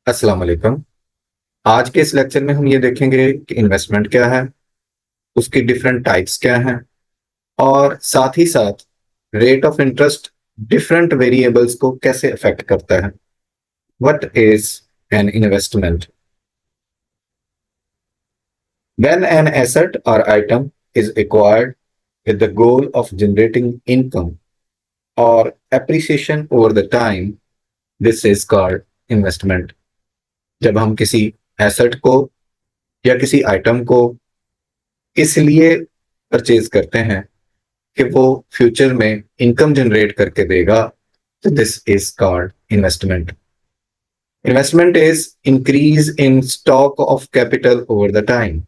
अस्सलाम वालेकुम। आज के इस लेक्चर में हम ये देखेंगे कि इन्वेस्टमेंट क्या है, उसकी डिफरेंट टाइप्स क्या हैं और साथ ही साथ rate of interest different variables को कैसे अफेक्ट करता है। What is an investment? When an asset और item is acquired with the goal of generating income or appreciation over the time, this is called investment. जब हम किसी asset को या किसी आइटम को इसलिए परचेज करते हैं कि वो फ्यूचर में इनकम जनरेट करके देगा, तो this is called investment. Investment is increase in stock of capital over the time.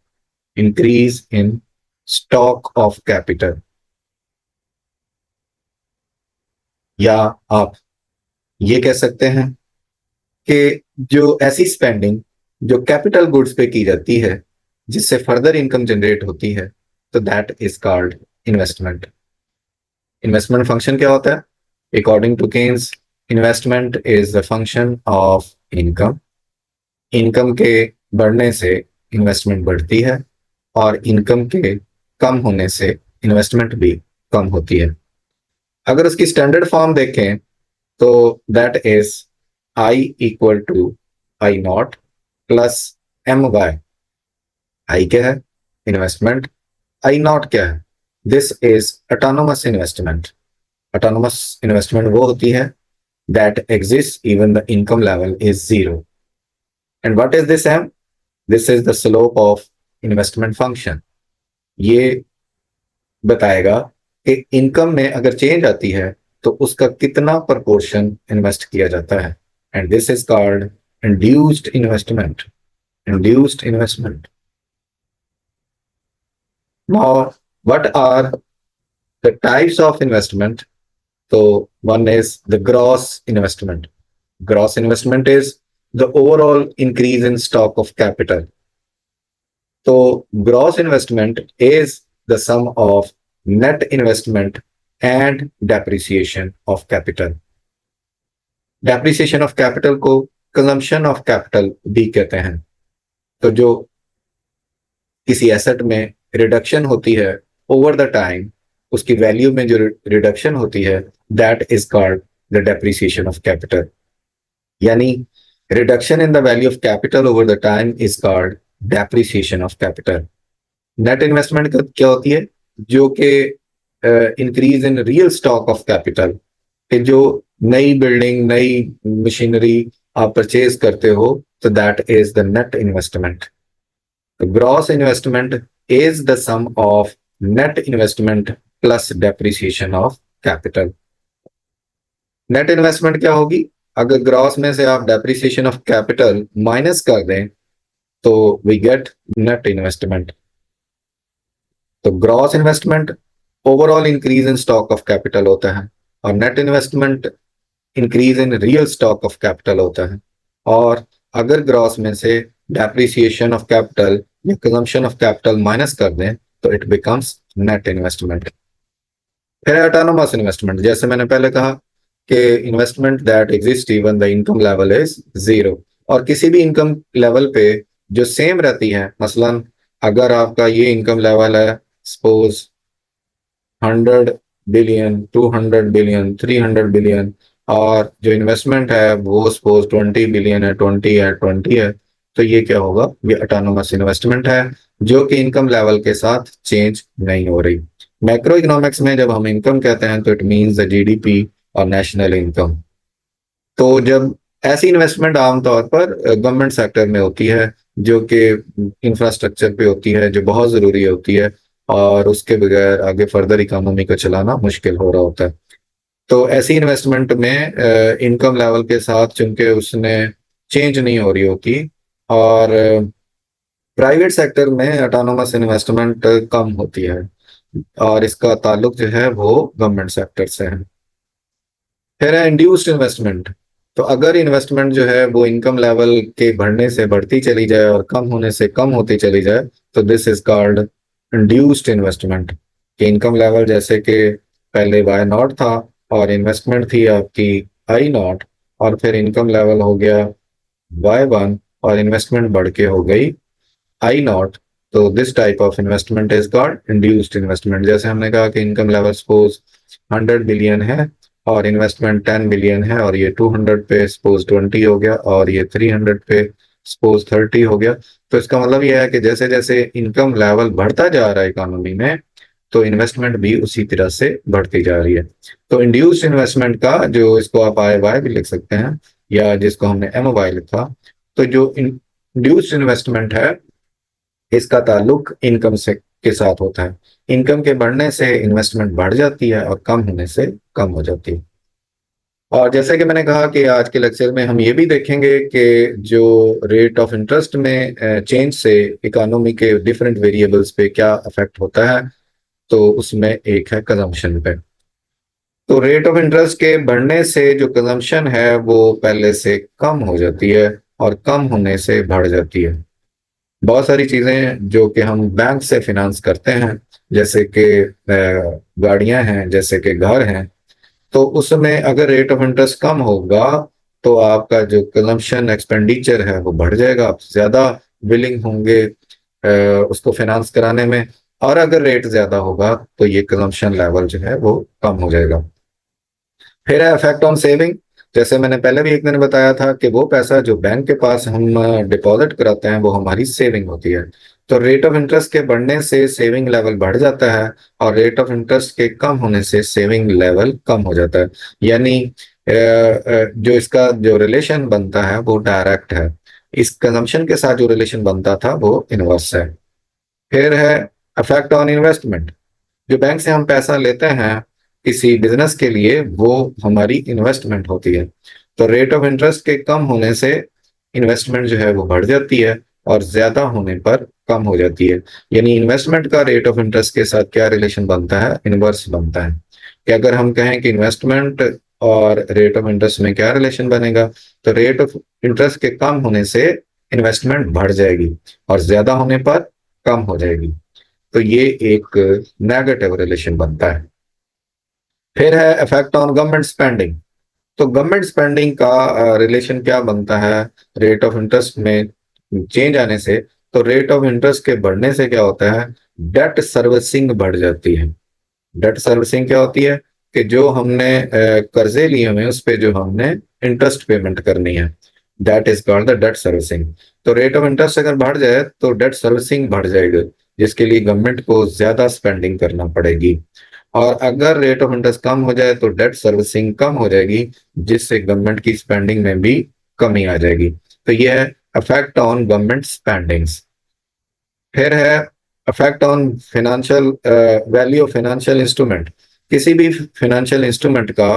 Increase in stock of capital, या आप ये कह सकते हैं कि जो ऐसी स्पेंडिंग जो कैपिटल गुड्स पे की जाती है जिससे फर्दर इनकम जनरेट होती है, तो that is called investment. Investment function क्या होता है? According to Keynes, investment is the function of income. Income के बढ़ने से इन्वेस्टमेंट बढ़ती है और इनकम के कम होने से इन्वेस्टमेंट भी कम होती है। अगर उसकी स्टैंडर्ड फॉर्म देखें तो that is I equal to I not plus M Y. I क्या है? इन्वेस्टमेंट। आई नॉट क्या है? This is autonomous investment. Autonomous investment वो होती है that exists even the income level is zero. And what is this M? This is the slope of investment function. ये बताएगा कि इनकम में अगर चेंज आती है तो उसका कितना प्रपोर्शन इन्वेस्ट किया जाता है, and this is called induced investment. Induced investment. Now what are the types of investment? तो one is the gross investment. Gross investment is the overall increase in stock of capital. So gross investment is the sum of net investment and depreciation of capital. Depreciation of capital को consumption of capital भी कहते हैं। तो जो किसी asset में reduction होती है ओवर द टाइम, उसकी वैल्यू में जो रिडक्शन होती है, that is called the depreciation of capital. यानी reduction in the value of capital over the time is called depreciation of capital. Net investment क्या होती है? जो कि increase in real stock of capital, कि जो नई बिल्डिंग, नई मशीनरी आप परचेज करते हो, तो that is the net investment. The gross investment is the sum of net investment plus depreciation of capital. Net investment क्या होगी? अगर ग्रॉस में से आप डेप्रिसिएशन ऑफ कैपिटल माइनस कर दें तो वी गेट नेट इन्वेस्टमेंट। तो gross investment overall increase in stock of capital होता है और net investment increase in real stock of capital होता है। और अगर ग्रॉस में से डेप्रिसिएशन ऑफ कैपिटल या कंजम्पशन ऑफ कैपिटल माइनस कर दें तो इट बिकम्स नेट इन्वेस्टमेंट। फिर ऑटोनोमस इन्वेस्टमेंट, जैसे मैंने पहले कहा कि investment that exist even the income level is zero. और किसी भी इनकम लेवल पे जो सेम रहती है, मसलन अगर आपका ये इनकम लेवल है सपोज 100 बिलियन, 200 बिलियन, 300 बिलियन, और जो इन्वेस्टमेंट है वो सपोज 20 बिलियन है, 20 है, तो ये क्या होगा? ये ऑटोनोमस इन्वेस्टमेंट है जो कि इनकम लेवल के साथ चेंज नहीं हो रही। मैक्रो इकोनॉमिक्स में जब हम इनकम कहते हैं तो इट मीन्स द जीडीपी और नेशनल इनकम। तो जब ऐसी इन्वेस्टमेंट आमतौर पर गवर्नमेंट सेक्टर में होती है, जो कि इंफ्रास्ट्रक्चर पे होती है, जो बहुत जरूरी होती है, और उसके बगैर आगे फर्दर इकोनॉमी को चलाना मुश्किल हो रहा होता है। तो ऐसी इन्वेस्टमेंट में इनकम लेवल के साथ चूंकि उसने चेंज नहीं हो रही होती, और प्राइवेट सेक्टर में ऑटोनोमस इन्वेस्टमेंट कम होती है और इसका ताल्लुक जो है वो गवर्नमेंट सेक्टर से है। फिर है इंड्यूस्ड इन्वेस्टमेंट। तो अगर इन्वेस्टमेंट जो है वो इनकम लेवल के बढ़ने से बढ़ती चली जाए और कम होने से कम होती चली जाए, तो this is called induced investment. कि इनकम लेवल जैसे कि पहले वाई नॉट था और इन्वेस्टमेंट थी आपकी आई नॉट, और फिर इनकम लेवल हो गया Y1 और इन्वेस्टमेंट बढ़ के हो गई I0, तो this type of investment is called induced investment. जैसे हमने कहा कि इनकम लेवल सपोज 100 बिलियन है और इन्वेस्टमेंट 10 बिलियन है, और ये 200 पे सपोज 20 हो गया, और ये 300 पे सपोज 30 हो गया। तो इसका मतलब यह है कि जैसे जैसे इनकम लेवल बढ़ता जा रहा है इकोनॉमी में, तो इन्वेस्टमेंट भी उसी तरह से बढ़ती जा रही है। तो इंड्यूस्ड इन्वेस्टमेंट का जो, इसको आप IY भी लिख सकते हैं, या जिसको हमने MY लिखा, तो जो इंड्यूस्ड इन्वेस्टमेंट है इसका ताल्लुक इनकम से के साथ होता है। इनकम के बढ़ने से इन्वेस्टमेंट बढ़ जाती है और कम होने से कम हो जाती है। और जैसे कि मैंने कहा कि आज के लेक्चर में हम ये भी देखेंगे कि जो रेट ऑफ इंटरेस्ट में चेंज से इकोनॉमी के डिफरेंट वेरिएबल्स पे क्या अफेक्ट होता है, तो उसमें एक है कंजम्पशन पे। तो रेट ऑफ इंटरेस्ट के बढ़ने से जो कंजम्पशन है वो पहले से कम हो जाती है और कम होने से बढ़ जाती है। बहुत सारी चीजें जो कि हम बैंक से फिनांस करते हैं, जैसे कि गाड़ियां हैं, जैसे कि घर हैं, तो उसमें अगर रेट ऑफ इंटरेस्ट कम होगा तो आपका जो कंजम्पशन एक्सपेंडिचर है वो बढ़ जाएगा, आप ज्यादा विलिंग होंगे उसको फिनांस कराने में। और अगर रेट ज्यादा होगा तो ये कंजम्पशन लेवल जो है वो कम हो जाएगा। फिर है इफेक्ट ऑन सेविंग। जैसे मैंने पहले भी एक दिन बताया था कि वो पैसा जो बैंक के पास हम डिपॉजिट कराते हैं वो हमारी सेविंग होती है। तो रेट ऑफ इंटरेस्ट के बढ़ने से सेविंग लेवल बढ़ जाता है, और रेट ऑफ इंटरेस्ट के कम होने से सेविंग लेवल कम हो जाता है। यानी जो इसका जो रिलेशन बनता है वो डायरेक्ट है, इस कंजम्पशन के साथ जो रिलेशन बनता था वो इनवर्स है। फिर है इफेक्ट ऑन इन्वेस्टमेंट। जो बैंक से हम पैसा लेते हैं किसी बिजनेस के लिए, वो हमारी इन्वेस्टमेंट होती है। तो रेट ऑफ इंटरेस्ट के कम होने से इन्वेस्टमेंट जो है वो बढ़ जाती है, और ज्यादा होने पर कम हो जाती है। यानी इन्वेस्टमेंट का रेट ऑफ इंटरेस्ट के साथ क्या रिलेशन बनता है, इनवर्स बनता है। कि अगर हम कहें कि इन्वेस्टमेंट और रेट ऑफ इंटरेस्ट में क्या रिलेशन बनेगा, तो रेट ऑफ इंटरेस्ट के कम होने से इन्वेस्टमेंट बढ़ जाएगी और ज्यादा होने पर कम हो जाएगी। तो ये एक नेगेटिव रिलेशन बनता है। फिर है इफेक्ट ऑन गवर्नमेंट स्पेंडिंग। तो गवर्नमेंट स्पेंडिंग का रिलेशन क्या बनता है रेट ऑफ इंटरेस्ट में चेंज आने से। तो रेट ऑफ इंटरेस्ट के बढ़ने से क्या होता है, डेट सर्विसिंग बढ़ जाती है। डेट सर्विसिंग क्या होती है कि जो हमने कर्जे लिए हुए हैं उस पे जो हमने इंटरेस्ट पेमेंट करनी है, that is called the debt servicing. तो रेट ऑफ इंटरेस्ट अगर बढ़ जाए तो डेट सर्विसिंग बढ़ जाएगी, जिसके लिए गवर्नमेंट को ज्यादा स्पेंडिंग करना पड़ेगी। और अगर रेट ऑफ इंटरेस्ट कम हो जाए तो डेट सर्विसिंग कम हो जाएगी, जिससे गवर्नमेंट की स्पेंडिंग में भी कमी आ जाएगी। तो यह है इफेक्ट ऑन गवर्नमेंट स्पेंडिंग्स। फिर है effect on financial value of financial instrument. किसी भी फाइनेंशियल इंस्ट्रूमेंट का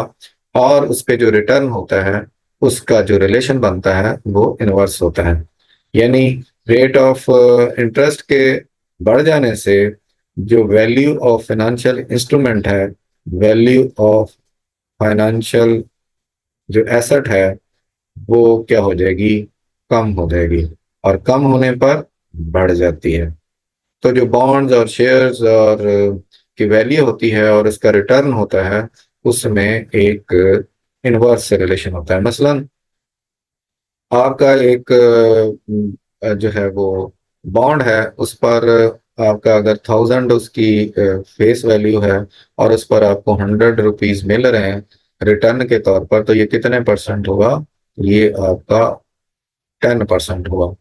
और उस पे जो रिटर्न होता है उसका जो रिलेशन बनता है वो इनवर्स होता है। यानी रेट ऑफ इंटरेस्ट के बढ़ जाने से जो वैल्यू ऑफ फाइनेंशियल इंस्ट्रूमेंट है, वैल्यू ऑफ फाइनेंशियल जो एसेट है, वो क्या हो जाएगी, कम हो जाएगी, और कम होने पर बढ़ जाती है। तो जो बॉन्ड्स और शेयर्स और की वैल्यू होती है और उसका रिटर्न होता है, उसमें एक इनवर्स से रिलेशन होता है। मसलन आपका एक जो है वो बॉन्ड है, उस पर आपका अगर 1000 उसकी फेस वैल्यू है, और उस पर आपको 100 रुपीज मिल रहे हैं रिटर्न के तौर पर, तो ये कितने परसेंट हुआ, ये आपका 10% हुआ।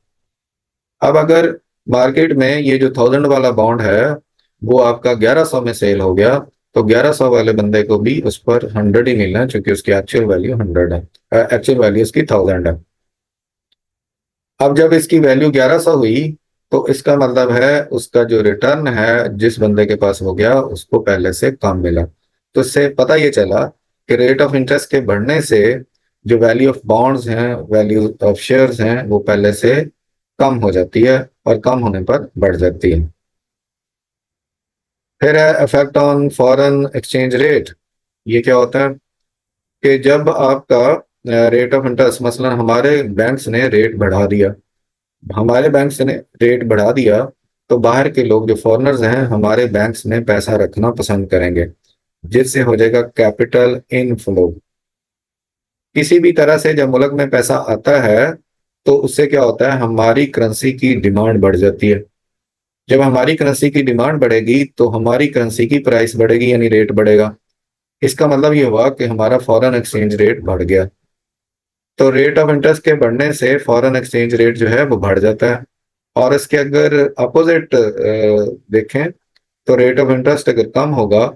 अब अगर मार्केट में ये जो 1000 वाला बॉन्ड है वो आपका 1100 में सेल हो गया, तो 1100 वाले बंदे को भी उस पर 100 ही मिलना है, क्योंकि उसकी एक्चुअल वैल्यू 100 है, एक्चुअल वैल्यू उसकी 1000 है। अब जब इसकी वैल्यू 1100 हुई, तो इसका मतलब है उसका जो रिटर्न है जिस बंदे के पास हो गया उसको पहले से कम मिला। तो इससे पता ये चला कि रेट ऑफ इंटरेस्ट के बढ़ने से जो वैल्यू ऑफ बॉन्ड्स हैं, वैल्यू ऑफ शेयर्स हैं, वो पहले से कम हो जाती है, और कम होने पर बढ़ जाती है। फिर है effect on foreign exchange rate. ये क्या होता है कि जब आपका रेट ऑफ इंटरेस्ट, मसलन हमारे बैंक्स ने रेट बढ़ा दिया, हमारे बैंक्स ने रेट बढ़ा दिया, तो बाहर के लोग जो फॉरेनर्स हैं हमारे बैंक्स में पैसा रखना पसंद करेंगे, जिससे हो जाएगा कैपिटल इनफ्लो। किसी भी तरह से जब मुल्क में पैसा आता है तो उससे क्या होता है, हमारी करेंसी की डिमांड बढ़ जाती है। जब हमारी करेंसी की डिमांड बढ़ेगी तो हमारी करेंसी की प्राइस बढ़ेगी, यानी रेट बढ़ेगा। इसका मतलब ये हुआ कि हमारा फॉरेन एक्सचेंज रेट बढ़ गया। तो रेट ऑफ इंटरेस्ट के बढ़ने से फॉरेन एक्सचेंज रेट जो है वो बढ़ जाता है। और इसके अगर अपोजिट देखें, तो रेट ऑफ इंटरेस्ट अगर कम होगा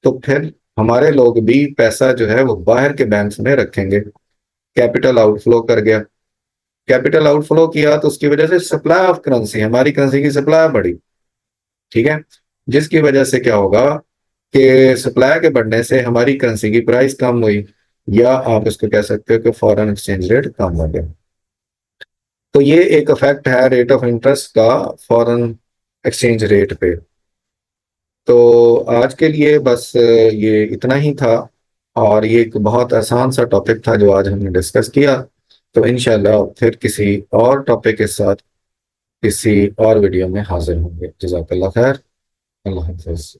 तो फिर हमारे लोग भी पैसा जो है वो बाहर के बैंक्स में रखेंगे। कैपिटल आउटफ्लो कर गया। कैपिटल आउटफ्लो किया तो उसकी वजह से सप्लाई ऑफ करेंसी, हमारी करेंसी की सप्लाई बढ़ी। ठीक है। जिसकी वजह से क्या होगा कि सप्लाई के बढ़ने से हमारी करेंसी की प्राइस कम हुई, या आप इसको कह सकते हो कि फॉरेन एक्सचेंज रेट कम हो गया। तो ये एक इफेक्ट है रेट ऑफ इंटरेस्ट का फॉरेन एक्सचेंज रेट पे। तो आज के लिए बस ये इतना ही था। और ये एक बहुत आसान सा टॉपिक था जो आज हमने डिस्कस किया। तो इंशाल्लाह फिर किसी और टॉपिक के साथ किसी और वीडियो में हाजिर होंगे। जज़ाकल्लाह खैर। अल्लाह हाफ़िज़।